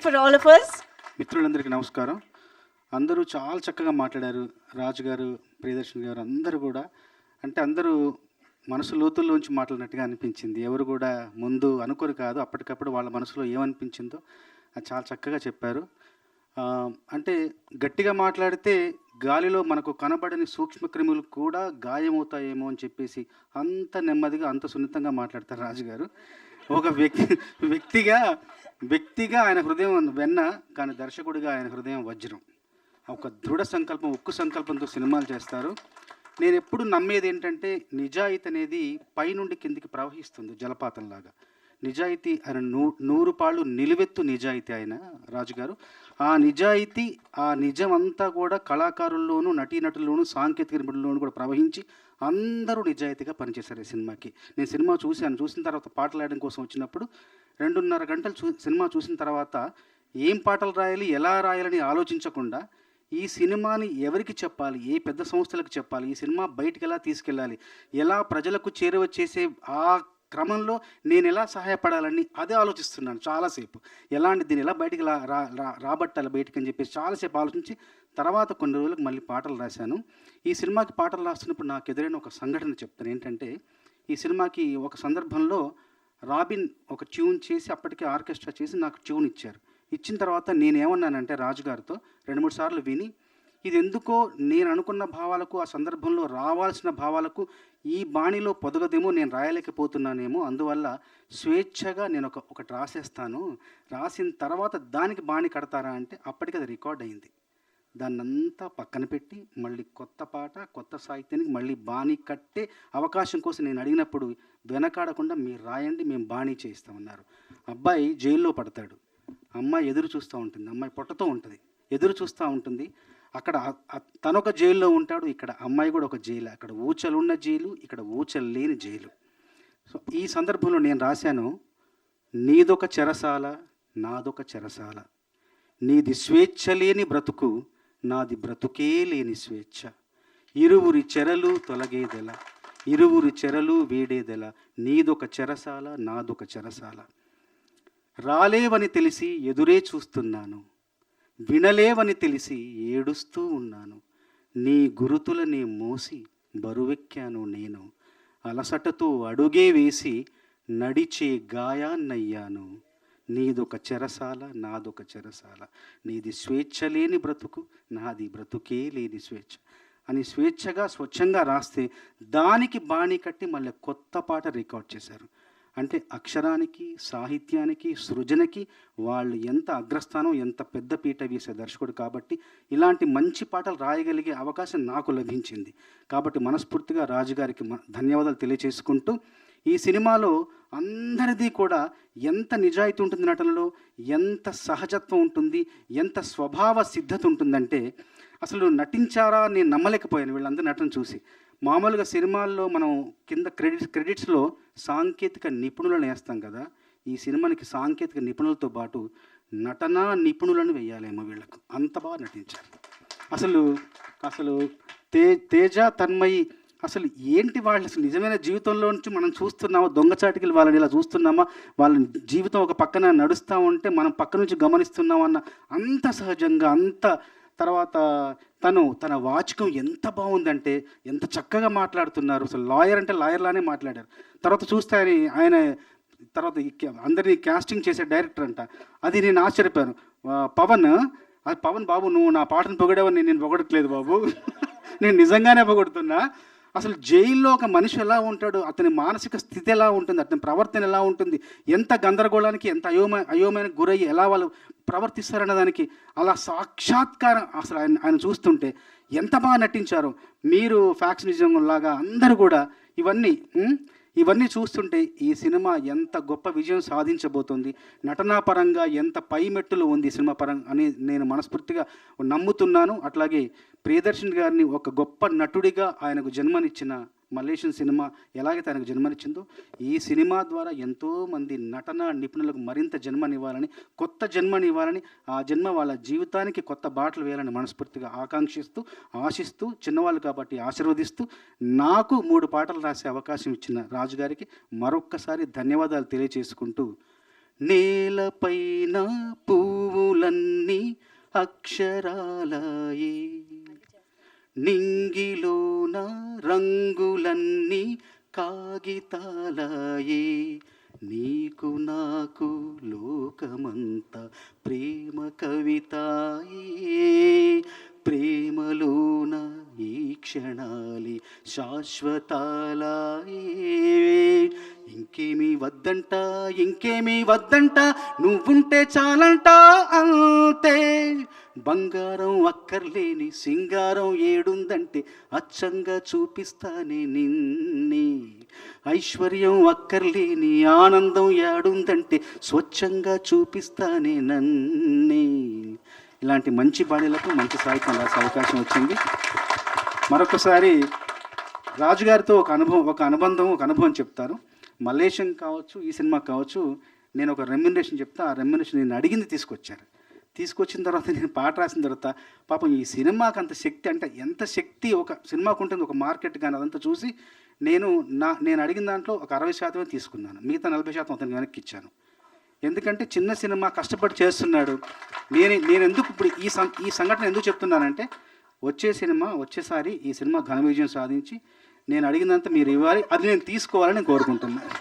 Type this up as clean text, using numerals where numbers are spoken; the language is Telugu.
it for all of us. మిత్రులందరికీ నమస్కారం. అందరూ చాలా చక్కగా మాట్లాడారు. రాజు గారు, ప్రియదర్శన్ గారు అందరూ కూడా అందరూ మనసు లోతుల్లోంచి మాట్లాడినట్టుగా అనిపించింది. ఎవరు కూడా ముందు అనుకోరు కాదు, అప్పటికప్పుడు వాళ్ళ మనసులో ఏమనిపించిందో అది చాలా చక్కగా చెప్పారు. గట్టిగా మాట్లాడితే గాలిలో మనకు కనబడని సూక్ష్మక్రిములు కూడా గాయమవుతాయేమో అని చెప్పేసి అంత నెమ్మదిగా అంత సున్నితంగా మాట్లాడతారు రాజుగారు. ఒక వ్యక్తిగా ఆయన హృదయం వెన్న, కానీ దర్శకుడిగా ఆయన హృదయం వజ్రం. ఒక దృఢ సంకల్పం, ఉక్కు సంకల్పంతో సినిమాలు చేస్తారు. నేను ఎప్పుడు నమ్మేది ఏంటంటే, నిజాయితీ అనేది పైనుండి కిందికి ప్రవహిస్తుంది జలపాతంలాగా. నిజాయితీ ఆయన 100 పాళ్ళు నిలువెత్తు నిజాయితీ ఆయన రాజుగారు. ఆ నిజాయితీ, ఆ నిజం అంతా కూడా కళాకారుల్లోనూ, నటీనటుల్లోనూ, సాంకేతిక నిపుణుల్లోనూ కూడా ప్రవహించి అందరూ నిజాయితీగా పనిచేశారు ఈ సినిమాకి. నేను సినిమా చూసిన తర్వాత పాటలు రాయడం కోసం వచ్చినప్పుడు 2.5 గంటలు సినిమా చూసిన తర్వాత ఏం పాటలు రాయాలి, ఎలా రాయాలని ఆలోచించకుండా ఈ సినిమాని ఎవరికి చెప్పాలి, ఏ పెద్ద సంస్థలకు చెప్పాలి, ఈ సినిమా బయటికి ఎలా తీసుకెళ్ళాలి, ఎలా ప్రజలకు చేరువ చేసే ఆ క్రమంలో నేను ఎలా సహాయపడాలని అదే ఆలోచిస్తున్నాను చాలాసేపు. దీన్ని ఎలా బయటికి రాబట్టాలి బయటికి అని చెప్పేసి చాలాసేపు ఆలోచించి తర్వాత కొన్ని రోజులకు మళ్ళీ పాటలు రాశాను. ఈ సినిమాకి పాటలు రాస్తున్నప్పుడు నాకు ఎదురైన ఒక సంఘటన చెప్తాను. ఏంటంటే, ఈ సినిమాకి ఒక సందర్భంలో రాబిన్ ఒక ట్యూన్ చేసి, అప్పటికే ఆర్కెస్ట్రా చేసి నాకు ట్యూన్ ఇచ్చారు. ఇచ్చిన తర్వాత నేనేమన్నానంటే రాజుగారితో 2-3 సార్లు విని, ఇది ఎందుకో నేను అనుకున్న భావాలకు, ఆ సందర్భంలో రావాల్సిన భావాలకు ఈ బాణిలో పొదగదేమో, నేను రాయలేకపోతున్నానేమో, అందువల్ల స్వేచ్ఛగా నేను ఒకటి రాసేస్తాను, రాసిన తర్వాత దానికి బాణి కడతారా అంటే అప్పటికి అది రికార్డ్ అయింది. దాన్నంతా పక్కన పెట్టి మళ్ళీ కొత్త పాట, కొత్త సాహిత్యానికి మళ్ళీ బాణీ కట్టే అవకాశం కోసం నేను అడిగినప్పుడు వెనకాడకుండా మీరు రాయండి, మేము బాణీ చేయిస్తామన్నారు. అబ్బాయి జైల్లో పడతాడు, అమ్మాయి ఎదురు చూస్తూ ఉంటుంది, అమ్మాయి పొట్టతో ఉంటుంది, ఎదురు చూస్తూ ఉంటుంది. అక్కడ తనొక జైల్లో ఉంటాడు, ఇక్కడ అమ్మాయి కూడా ఒక జైలు. అక్కడ ఊచలున్న జైలు, ఇక్కడ ఊచలు లేని జైలు. సో ఈ సందర్భంలో నేను రాశాను, నీదొక చెరసాల, నాదొక చెరసాల, నీది స్వేచ్ఛ లేని బ్రతుకు, నాది బ్రతుకే లేని స్వేచ్ఛ, ఇరువురి చెరలు తొలగేదెల, ఇరువురి చెరలు వేడేదెల, నీదొక చెరసాల, నాదొక చెరసాల, రాలేవని తెలిసి ఎదురే చూస్తున్నాను, వినలేవని తెలిసి ఏడుస్తూ ఉన్నాను, నీ గురుతులనే మోసి బరువెక్కాను నేను, అలసటతో అడుగే వేసి నడిచే గాయాన్నయ్యాను, నీదొక చెరసాల, నాదొక చెరసాల, నీది స్వేచ్ఛ లేని బ్రతుకు, నాది బ్రతుకే లేని స్వేచ్ఛ అని స్వేచ్ఛగా స్వచ్ఛంగా రాస్తే దానికి బాణీ కట్టి మళ్ళీ కొత్త పాట రికార్డ్ చేశారు. అక్షరానికి, సాహిత్యానికి, సృజనకి వాళ్ళు ఎంత అగ్రస్థానం, ఎంత పెద్ద పీట వేసే దర్శకుడు. కాబట్టి ఇలాంటి మంచి పాటలు రాయగలిగే అవకాశం నాకు లభించింది. కాబట్టి మనస్ఫూర్తిగా రాజుగారికి ధన్యవాదాలు తెలియచేసుకుంటూ, ఈ సినిమాలో అందరిది కూడా ఎంత నిజాయితీ ఉంటుంది నటనలో, ఎంత సహజత్వం ఉంటుంది, ఎంత స్వభావ సిద్ధత ఉంటుందంటే అసలు నటించారా నేను నమ్మలేకపోయాను వీళ్ళందరూ నటన చూసి. మామూలుగా సినిమాల్లో మనం కింద క్రెడిట్స్లో సాంకేతిక నిపుణులను వేస్తాం కదా, ఈ సినిమానికి సాంకేతిక నిపుణులతో పాటు నటనా నిపుణులను వేయాలేమో వీళ్ళకు, అంత బాగా నటించారు. అసలు తేజ, తన్మయి అసలు ఏంటి వాళ్ళు, అసలు నిజమైన జీవితంలో నుంచి మనం చూస్తున్నామా, దొంగచాటికి వాళ్ళని ఇలా చూస్తున్నామా, వాళ్ళ జీవితం ఒక పక్కన నడుస్తూ ఉంటే మనం పక్క నుంచి గమనిస్తున్నామన్న అంత సహజంగా, అంత తర్వాత తన వాచకం ఎంత బాగుందంటే, ఎంత చక్కగా మాట్లాడుతున్నారు. అసలు లాయర్ అంటే లాయర్లానే మాట్లాడారు. తర్వాత చూస్తే ఆయన తర్వాత అందరినీ క్యాస్టింగ్ చేసే డైరెక్టర్ అంట. అది నేను ఆశ్చర్యపోయాను. పవన్ బాబు, నువ్వు నా పాటను పొగడేవని నేను పొగడట్లేదు బాబు, నేను నిజంగానే పొగడుతున్నా. అసలు జైల్లో ఒక మనిషి ఎలా ఉంటాడు, అతని మానసిక స్థితి ఎలా ఉంటుంది, అతని ప్రవర్తన ఎలా ఉంటుంది, ఎంత గందరగోళానికి, ఎంత అయోమయానికి గురయ్యి ఎలా వాళ్ళు ప్రవర్తిస్తారన్న దానికి అలా సాక్షాత్కారం. అసలు ఆయన చూస్తుంటే ఎంత బాగా నటించారు. మీరు ఫ్యాక్స్ నిజం లాగా అందరూ కూడా ఇవన్నీ చూస్తుంటే ఈ సినిమా ఎంత గొప్ప విజయం సాధించబోతుంది, నటనాపరంగా ఎంత పైమెట్టులు ఉంది సినిమా పరంగా అని నేను మనస్ఫూర్తిగా నమ్ముతున్నాను. అట్లాగే ప్రియదర్శన్ గారిని ఒక గొప్ప నటుడిగా ఆయనకు జన్మనిచ్చిన మలేషియన్ సినిమా ఎలాగైతే ఆయనకు జన్మనిచ్చిందో, ఈ సినిమా ద్వారా ఎంతోమంది నటన నిపుణులకు మరింత జన్మనివ్వాలని, కొత్త జన్మనివ్వాలని, ఆ జన్మ వాళ్ళ జీవితానికి కొత్త బాటలు వేయాలని మనస్ఫూర్తిగా ఆశిస్తూ చిన్నవాళ్ళు కాబట్టి ఆశీర్వదిస్తూ, నాకు 3 పాటలు రాసే అవకాశం ఇచ్చిన రాజుగారికి మరొక్కసారి ధన్యవాదాలు తెలియచేసుకుంటూ, నేలపైన పువ్వు రంగులన్నీ అక్షరాలాయే, నింగిలోన రంగులన్నీ కాగితాలాయే, నీకు నాకు లోకమంతా ప్రేమ కవితాయే, ప్రేమలోన ఈ క్షణాలి శాశ్వతాలాయే, ఇంకేమీ వద్దంట ఇంకేమీ వద్దంట నువ్వుంటే చాలంట అంతే, బంగారం అక్కర్లేని సింగారం ఏడుందంటే అచ్చంగా చూపిస్తానే నిన్నే, ఐశ్వర్యం అక్కర్లేని ఆనందం ఏడుందంటే స్వచ్ఛంగా చూపిస్తానే నన్నే. ఇలాంటి మంచి బాణీలకు మంచి సాహిత్యం రాసే అవకాశం వచ్చింది. మరొకసారి రాజుగారితో ఒక అనుబంధం చెప్తారు. మలేషియం కావచ్చు, ఈ సినిమా కావచ్చు, నేను ఒక రెమ్యునరేషన్ చెప్తా, ఆ రెమ్యునరేషన్ నేను అడిగింది తీసుకొచ్చిన తర్వాత నేను పాట రాసిన తర్వాత పాపం ఈ సినిమాకి అంత శక్తి, అంటే ఎంత శక్తి ఒక సినిమాకు ఉంటుంది, ఒక మార్కెట్ కానీ అదంతా చూసి నేను అడిగిన దాంట్లో ఒక 60% తీసుకున్నాను, మిగతా 40% అతనికి వెనక్కి ఇచ్చాను. ఎందుకంటే చిన్న సినిమా కష్టపడి చేస్తున్నాడు. నేను ఎందుకు ఇప్పుడు ఈ సంఘటన ఎందుకు చెప్తున్నానంటే వచ్చేసారి ఈ సినిమా ఘన విజయం సాధించి నేను అడిగినంత మీరు ఇవ్వాలి, అది నేను తీసుకోవాలని కోరుకుంటున్నాను.